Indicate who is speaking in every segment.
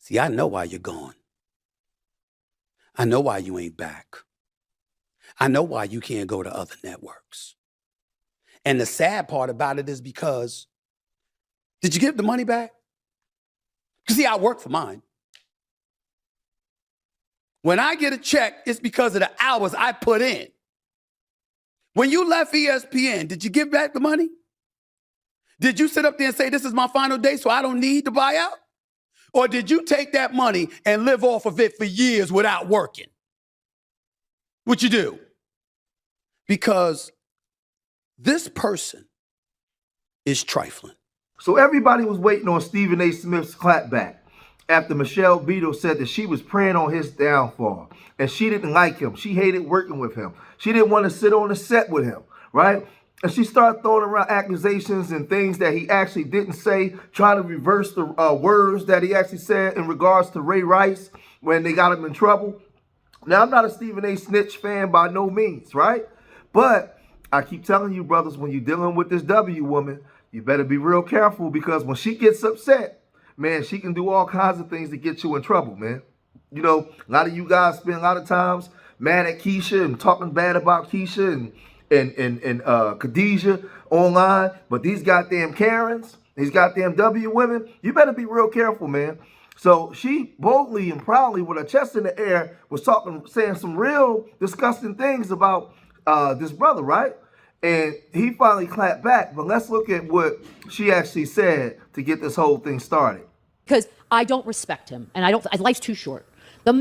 Speaker 1: See, I know why you're gone. I know why you ain't back. I know why you can't go to other networks. And the sad part about it is because, did you give the money back? Because see, I work for mine. When I get a check, it's because of the hours I put in. When you left ESPN, did you give back the money? Did you sit up there and say, this is my final day, so I don't need to buy out? Or did you take that money and live off of it for years without working? What you do? Because this person is trifling.
Speaker 2: So everybody was waiting on Stephen A. Smith's clapback after Michelle Beadle said that she was preying on his downfall. And she didn't like him. She hated working with him. She didn't want to sit on the set with him, right? And she started throwing around accusations and things that he actually didn't say, trying to reverse the words that he actually said in regards to Ray Rice when they got him in trouble. Now, I'm not a Stephen A. Snitch fan by no means, right? But I keep telling you, brothers, when you're dealing with this W woman, you better be real careful, because when she gets upset, man, she can do all kinds of things to get you in trouble, man. You know, a lot of you guys spend a lot of times mad at Keisha and talking bad about Keisha and Khadijah online. But these goddamn Karens, these goddamn W women, you better be real careful, man. So she boldly and proudly, with her chest in the air, was saying some real disgusting things about this brother, right? And he finally clapped back. But let's look at what she actually said to get this whole thing started.
Speaker 3: Because I don't respect him, and life's too short. The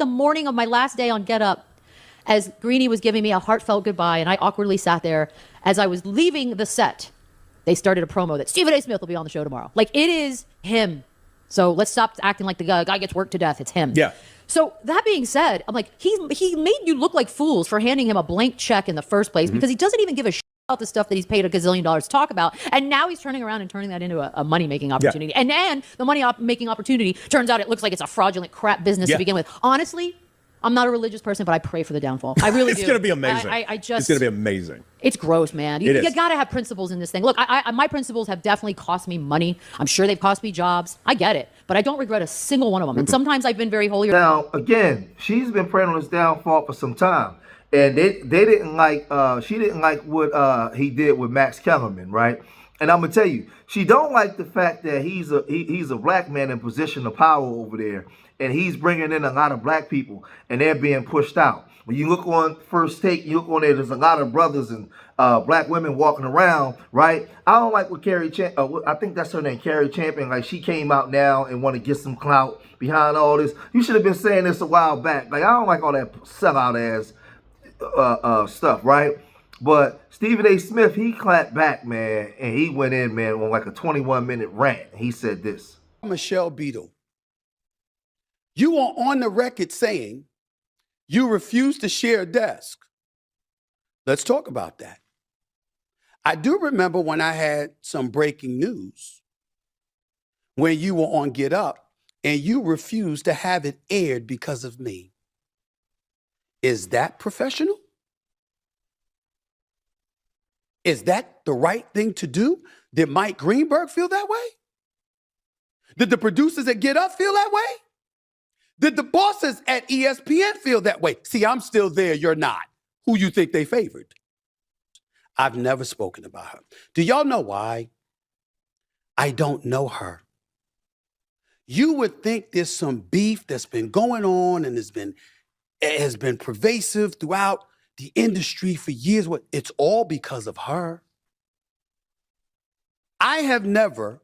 Speaker 3: morning of my last day on Get Up, as Greenie was giving me a heartfelt goodbye, and I awkwardly sat there, as I was leaving the set, they started a promo that Stephen A. Smith will be on the show tomorrow. Like, it is him. So let's stop acting like the guy gets worked to death. It's him.
Speaker 4: Yeah.
Speaker 3: So that being said, I'm like, he made you look like fools for handing him a blank check in the first place, because he doesn't even give a shit about the stuff that he's paid $1 gazillion to talk about. And now he's turning around and turning that into a money-making opportunity. Yeah. And the money-making opportunity, turns out it looks like it's a fraudulent crap business to begin with. Honestly, I'm not a religious person, but I pray for the downfall. I really do.
Speaker 4: It's going to be amazing. It's going to be amazing.
Speaker 3: It's gross, man. You got to have principles in this thing. Look, my principles have definitely cost me money. I'm sure they've cost me jobs. I get it. But I don't regret a single one of them. And sometimes I've been very holy.
Speaker 2: Now, again, she's been praying on his downfall for some time. And they didn't like, she didn't like what he did with Max Kellerman, right? And I'm going to tell you, she don't like the fact that he's a black man in position of power over there. And he's bringing in a lot of black people, and they're being pushed out. When you look on First Take, you look on there's a lot of brothers and black women walking around, right? I don't like what I think that's her name, Carrie Champion. Like, she came out now and want to get some clout behind all this. You should have been saying this a while back. Like, I don't like all that sellout ass stuff, right? But Stephen A. Smith, he clapped back, man, and he went in, man, on like a 21-minute rant. He said this.
Speaker 1: Michelle Beadle, you are on the record saying you refuse to share a desk. Let's talk about that. I do remember when I had some breaking news when you were on Get Up and you refused to have it aired because of me. Is that professional? Is that the right thing to do? Did Mike Greenberg feel that way? Did the producers at Get Up feel that way? Did the bosses at ESPN feel that way? See, I'm still there, you're not. Who you think they favored? I've never spoken about her. Do y'all know why? I don't know her. You would think there's some beef that's been going on and has been pervasive throughout the industry for years. It's all because of her. I have never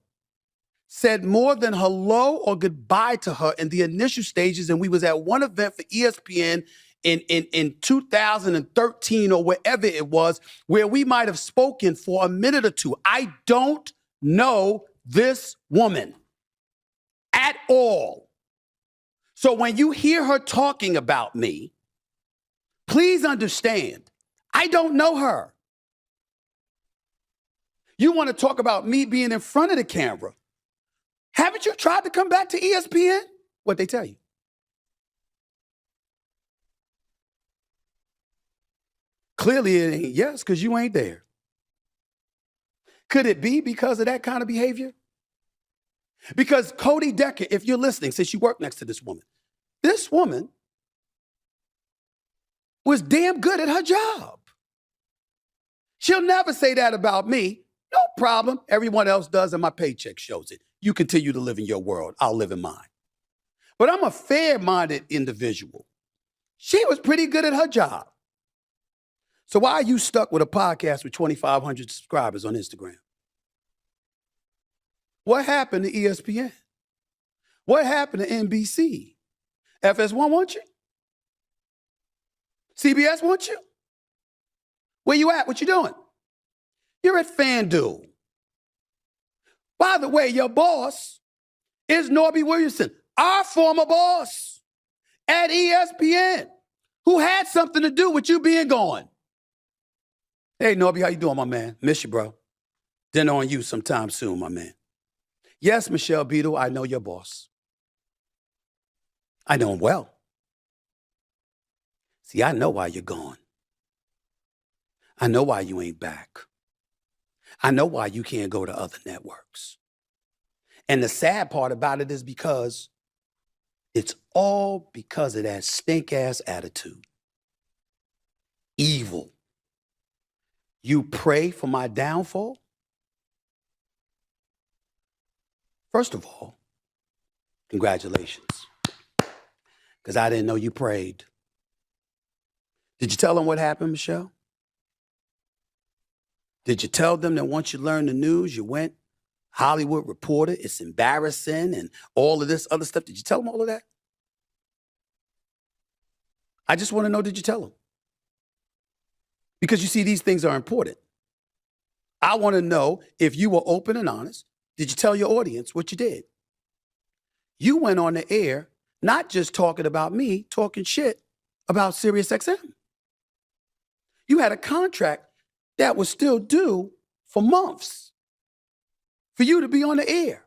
Speaker 1: said more than hello or goodbye to her in the initial stages, and we was at one event for ESPN in 2013 or wherever it was, where we might have spoken for a minute or two. I don't know this woman at all. So when you hear her talking about me, please understand, I don't know her. You want to talk about me being in front of the camera? Haven't you tried to come back to ESPN? What'd they tell you? Clearly it ain't yes, because you ain't there. Could it be because of that kind of behavior? Because Cody Decker, if you're listening, since you work next to this woman was damn good at her job. She'll never say that about me. No problem. Everyone else does, and my paycheck shows it. You continue to live in your world. I'll live in mine. But I'm a fair-minded individual. She was pretty good at her job. So why are you stuck with a podcast with 2,500 subscribers on Instagram? What happened to ESPN? What happened to NBC? FS1 want you? CBS want you? Where you at? What you doing? You're at FanDuel. By the way, your boss is Norby Williamson, our former boss at ESPN, who had something to do with you being gone. Hey, Norby, how you doing, my man? Miss you, bro. Dinner on you sometime soon, my man. Yes, Michelle Beadle, I know your boss. I know him well. See, I know why you're gone. I know why you ain't back. I know why you can't go to other networks. And the sad part about it is because it's all because of that stink-ass attitude. Evil. You pray for my downfall? First of all, congratulations. Because I didn't know you prayed. Did you tell them what happened, Michelle? Did you tell them that once you learned the news, you went Hollywood Reporter, it's embarrassing, and all of this other stuff? Did you tell them all of that? I just want to know, did you tell them? Because you see, these things are important. I want to know if you were open and honest. Did you tell your audience what you did? You went on the air, not just talking about me, talking shit about SiriusXM. You had a contract that was still due for months for you to be on the air.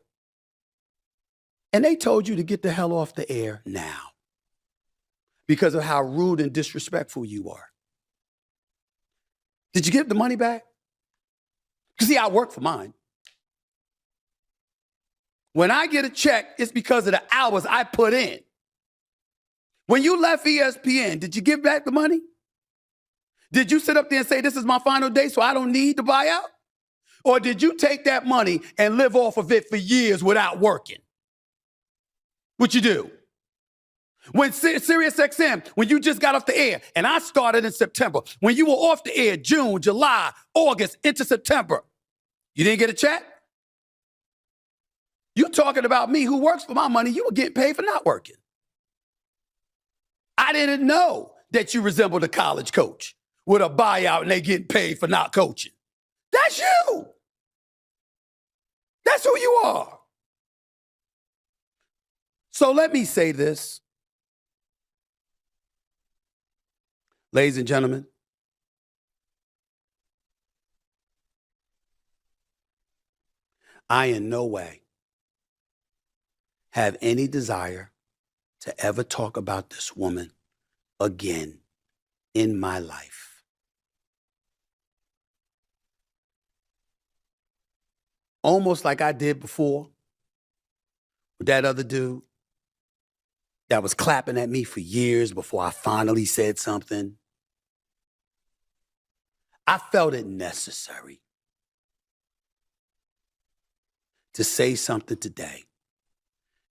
Speaker 1: And they told you to get the hell off the air now because of how rude and disrespectful you are. Did you give the money back? Because see, I work for mine. When I get a check, it's because of the hours I put in. When you left ESPN, did you give back the money? Did you sit up there and say, this is my final day, so I don't need to buy out? Or did you take that money and live off of it for years without working? What you do? When SiriusXM, when you just got off the air, and I started in September, when you were off the air, June, July, August, into September, you didn't get a check? You talking about me who works for my money, you were getting paid for not working. I didn't know that you resembled a college coach with a buyout and they getting paid for not coaching. That's you. That's who you are. So let me say this. Ladies and gentlemen, I in no way have any desire to ever talk about this woman again in my life. Almost like I did before with that other dude that was clapping at me for years before I finally said something. I felt it necessary to say something today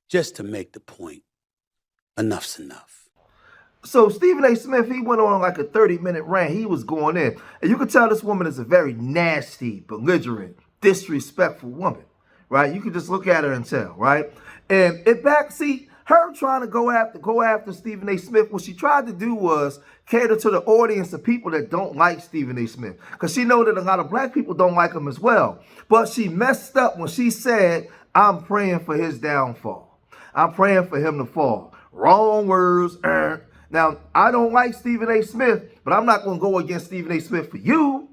Speaker 1: just to make the point. Enough's enough.
Speaker 2: So Stephen A. Smith, he went on like a 30-minute rant. He was going in. And you could tell this woman is a very nasty, belligerent, disrespectful woman, right? You could just look at her and tell, right? And her trying to go after Stephen A. Smith, what she tried to do was cater to the audience of people that don't like Stephen A. Smith. Because she know that a lot of black people don't like him as well. But she messed up when she said, I'm praying for his downfall. I'm praying for him to fall. Wrong words. Now, I don't like Stephen A. Smith, but I'm not going to go against Stephen A. Smith for you.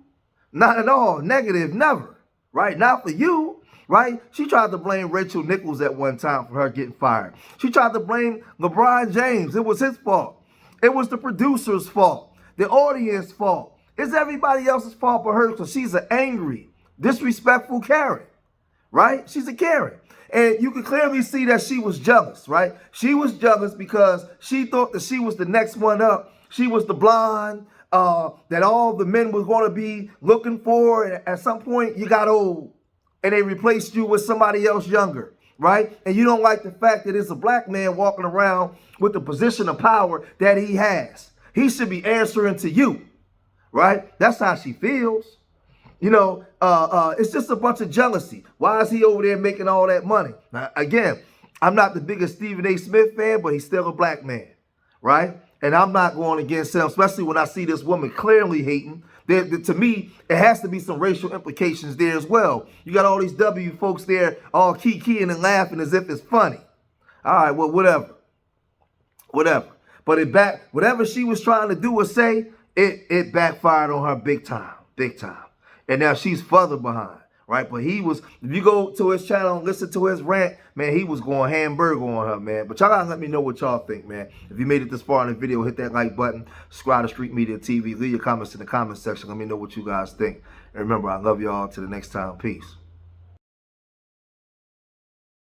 Speaker 2: Not at all. Negative, never. Right? Not for you. Right? She tried to blame Rachel Nichols at one time for her getting fired. She tried to blame LeBron James. It was his fault. It was the producer's fault. The audience's fault. It's everybody else's fault but hers because she's an angry, disrespectful Karen. Right? She's a Karen. And you can clearly see that she was jealous, right? She was jealous because she thought that she was the next one up. She was the blonde that all the men was going to be looking for. And at some point, you got old and they replaced you with somebody else younger, right? And you don't like the fact that it's a black man walking around with the position of power that he has. He should be answering to you, right? That's how she feels. You know, it's just a bunch of jealousy. Why is he over there making all that money? Now, again, I'm not the biggest Stephen A. Smith fan, but he's still a black man, right? And I'm not going against him, especially when I see this woman clearly hating. To me, it has to be some racial implications there as well. You got all these W folks there all kikiing and laughing as if it's funny. All right, well, whatever. But whatever she was trying to do or say, it backfired on her big time. And now she's further behind, right? But if you go to his channel and listen to his rant, man, he was going hamburger on her, man. But y'all gotta let me know what y'all think, man. If you made it this far in the video, hit that like button, subscribe to Street Media TV, leave your comments in the comment section. Let me know what you guys think. And remember, I love y'all. Till the next time, peace.